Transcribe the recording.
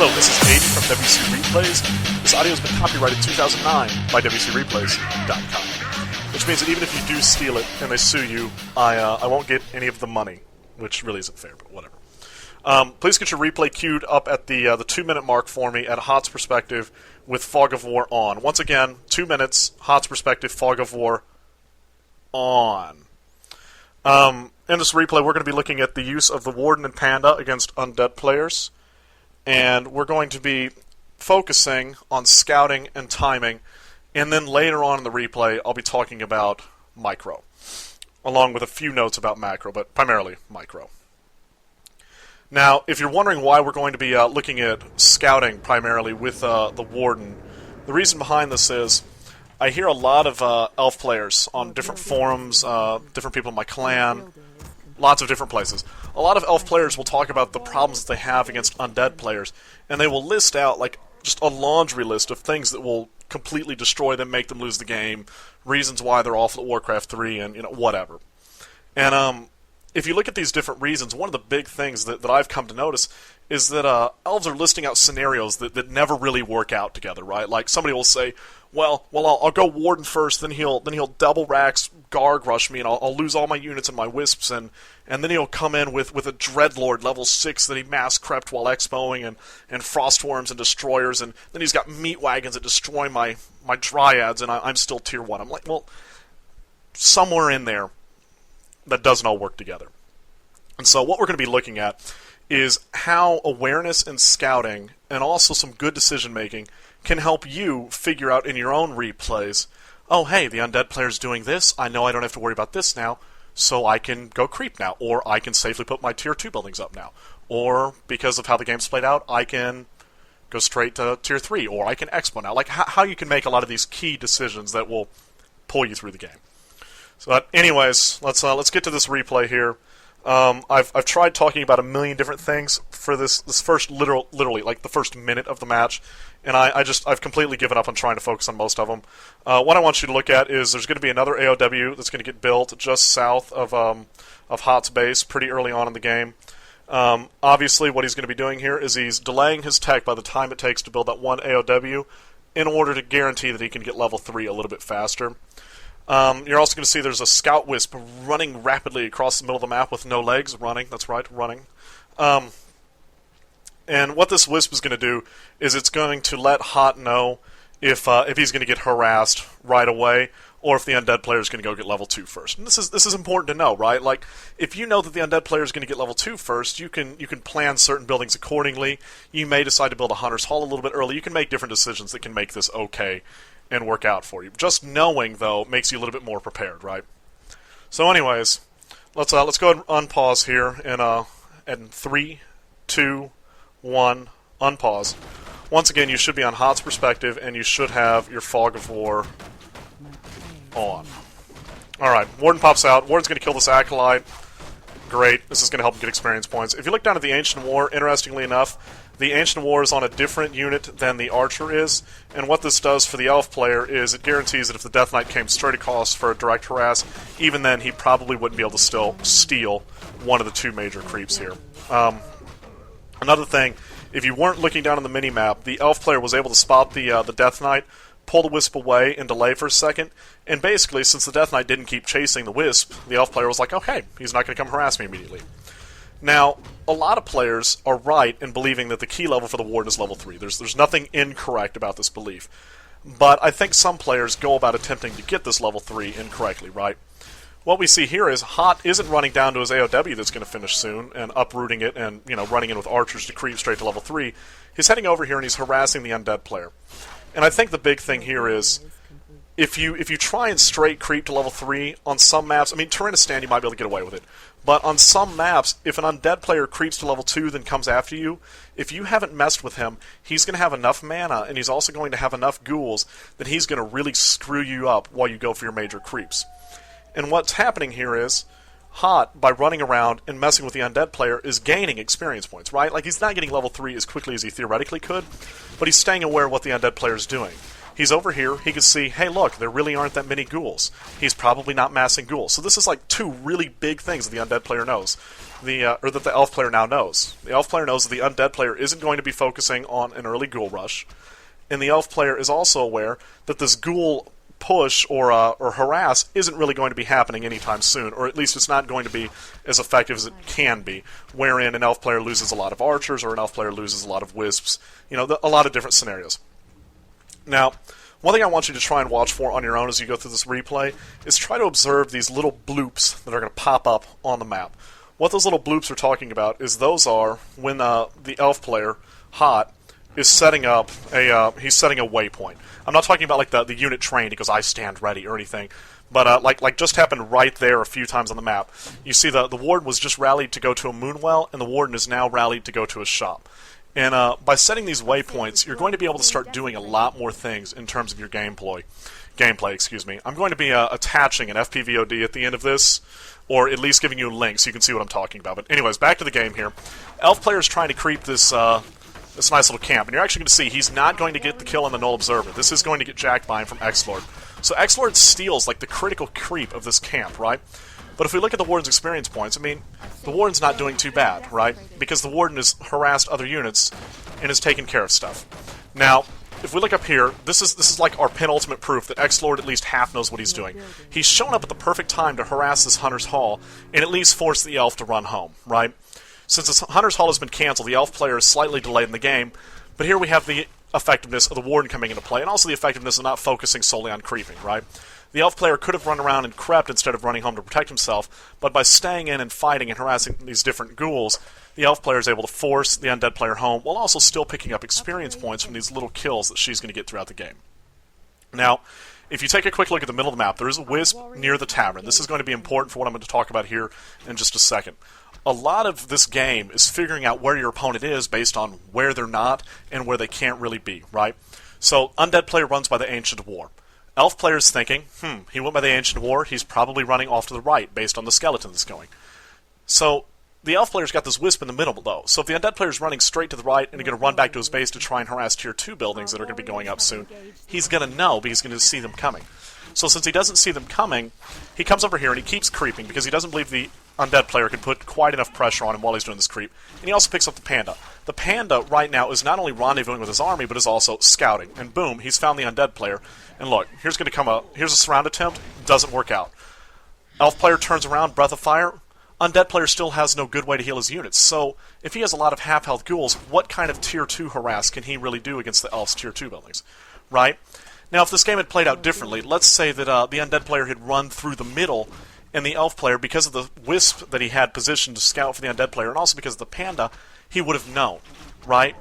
Hello, this is Aydin from WC Replays. This audio has been copyrighted 2009 by WCReplays.com, which means that even if you do steal it and they sue you, I won't get any of the money, which really isn't fair, but whatever. Please get your replay queued up at the 2-minute mark for me at Hot's Perspective with Fog of War on. Once again, 2 minutes, Hot's Perspective, Fog of War on. In this replay, we're going to be looking at the use of the Warden and Panda against Undead players, and we're going to be focusing on scouting and timing, and then later on in the replay, I'll be talking about micro, along with a few notes about macro, but primarily micro. Now, if you're wondering why we're going to be looking at scouting primarily with the Warden, the reason behind this is I hear a lot of elf players on different forums, different people in my clan, lots of different places. A lot of elf players will talk about the problems that they have against undead players, and they will list out like just a laundry list of things that will completely destroy them, make them lose the game, reasons why they're awful at Warcraft 3, and whatever. And if you look at these different reasons, one of the big things that I've come to notice is that elves are listing out scenarios that never really work out together, right? Like somebody will say, well, I'll go Warden first, then he'll double rax Garg rush me, and I'll lose all my units and my wisps, and then he'll come in with a Dreadlord level 6 that he mass crept while expoing, and Frostworms and Destroyers, and then he's got meat wagons that destroy my Dryads, and I'm still tier 1. I'm like, well, somewhere in there, that doesn't all work together. And so what we're going to be looking at is how awareness and scouting, and also some good decision-making, can help you figure out in your own replays, oh, hey, the undead player's doing this, I know I don't have to worry about this now, so I can go creep now, or I can safely put my tier 2 buildings up now, or because of how the game's played out, I can go straight to tier 3, or I can expo now. Like, how you can make a lot of these key decisions that will pull you through the game. So, anyways, let's get to this replay here. I've tried talking about a million different things for this first literally like the first minute of the match, and I've completely given up on trying to focus on most of them. What I want you to look at is there's going to be another AOW that's going to get built just south of Hot's base pretty early on in the game. Obviously, what he's going to be doing here is he's delaying his tech by the time it takes to build that one AOW in order to guarantee that he can get level 3 a little bit faster. You're also going to see there's a Scout Wisp running rapidly across the middle of the map with no legs. Running, that's right, running. And what this Wisp is going to do is it's going to let Hot know if he's going to get harassed right away, or if the undead player is going to go get level 2 first. And this is important to know, right? Like, if you know that the undead player is going to get level 2 first, you can plan certain buildings accordingly. You may decide to build a Hunter's Hall a little bit early. You can make different decisions that can make this okay and work out for you. Just knowing, though, makes you a little bit more prepared, right? So anyways, let's go ahead and unpause here in 3, 2, 1, unpause. Once again, you should be on Hot's Perspective, and you should have your Fog of War on. Alright, Warden pops out. Warden's going to kill this Acolyte. Great. This is going to help him get experience points. If you look down at the Ancient War, interestingly enough, the Ancient War is on a different unit than the Archer is, and what this does for the Elf player is it guarantees that if the Death Knight came straight across for a direct harass, even then he probably wouldn't be able to still steal one of the 2 major creeps here. Another thing, if you weren't looking down on the mini-map, the Elf player was able to spot the Death Knight, pull the Wisp away, and delay for a second, and basically, since the Death Knight didn't keep chasing the Wisp, the Elf player was like, okay, he's not going to come harass me immediately. Now, a lot of players are right in believing that the key level for the Warden is level 3. There's nothing incorrect about this belief. But I think some players go about attempting to get this level 3 incorrectly, right? What we see here is Hot isn't running down to his AOW that's going to finish soon and uprooting it and, running in with archers to creep straight to level 3. He's heading over here and he's harassing the undead player. And I think the big thing here is if you try and straight creep to level 3 on some maps, I mean, Tyrannistan you might be able to get away with it. But on some maps, if an undead player creeps to level 2 then comes after you, if you haven't messed with him, he's going to have enough mana, and he's also going to have enough ghouls that he's going to really screw you up while you go for your major creeps. And what's happening here is, Hot, by running around and messing with the undead player, is gaining experience points, right? Like, he's not getting level 3 as quickly as he theoretically could, but he's staying aware of what the undead player is doing. He's over here, he can see, hey look, there really aren't that many ghouls. He's probably not massing ghouls. So this is like two really big things that the Undead player knows. Or that the Elf player now knows. The Elf player knows that the Undead player isn't going to be focusing on an early ghoul rush. And the Elf player is also aware that this ghoul push or harass isn't really going to be happening anytime soon, or at least it's not going to be as effective as it can be, wherein an Elf player loses a lot of archers or an Elf player loses a lot of wisps, a lot of different scenarios. Now, one thing I want you to try and watch for on your own as you go through this replay is try to observe these little bloops that are going to pop up on the map. What those little bloops are talking about is those are when the Elf player, Hot, is setting up he's setting a waypoint. I'm not talking about like the unit trained, he goes, I stand ready or anything, but like just happened right there a few times on the map. You see the Warden was just rallied to go to a Moonwell, and the Warden is now rallied to go to a shop. And by setting these waypoints, you're going to be able to start doing a lot more things in terms of your gameplay. I'm going to be attaching an FPVOD at the end of this, or at least giving you a link so you can see what I'm talking about. But anyways, back to the game here. Elf player is trying to creep this nice little camp, and you're actually going to see he's not going to get the kill on the Null Observer. This is going to get jacked by him from X-Lord. So X-Lord steals like the critical creep of this camp, right? But if we look at the Warden's experience points, I mean, the Warden's not doing too bad, right? Because the Warden has harassed other units and has taken care of stuff. Now, if we look up here, this is like our penultimate proof that X-Lord at least half knows what he's doing. He's shown up at the perfect time to harass this Hunter's Hall and at least force the Elf to run home, right? Since this Hunter's Hall has been cancelled, the Elf player is slightly delayed in the game, but here we have the effectiveness of the Warden coming into play, and also the effectiveness of not focusing solely on creeping, right? The Elf player could have run around and crept instead of running home to protect himself, but by staying in and fighting and harassing these different ghouls, the Elf player is able to force the Undead player home, while also still picking up experience points from these little kills that she's going to get throughout the game. Now, if you take a quick look at the middle of the map, there is a wisp near the tavern. This is going to be important for what I'm going to talk about here in just a second. A lot of this game is figuring out where your opponent is based on where they're not and where they can't really be, right? So, Undead player runs by the Ancient War. Elf player is thinking, he went by the Ancient War, he's probably running off to the right based on the skeleton that's going. So, the Elf player's got this wisp in the middle, though. So if the Undead player's running straight to the right and going to run back to his base to try and harass Tier 2 buildings that are going to be going up soon, he's going to know, but he's going to see them coming. So since he doesn't see them coming, he comes over here and he keeps creeping because he doesn't believe the Undead player can put quite enough pressure on him while he's doing this creep. And he also picks up the Panda. The Panda right now is not only rendezvousing with his army, but is also scouting. And boom, he's found the Undead player. And look, here's a surround attempt. Doesn't work out. Elf player turns around, Breath of Fire. Undead player still has no good way to heal his units. So if he has a lot of half-health ghouls, what kind of Tier 2 harass can he really do against the Elf's Tier 2 buildings? Right? Now, if this game had played out differently, let's say that the Undead player had run through the middle, and the Elf player, because of the Wisp that he had positioned to scout for the Undead player, and also because of the Panda, he would have known, right?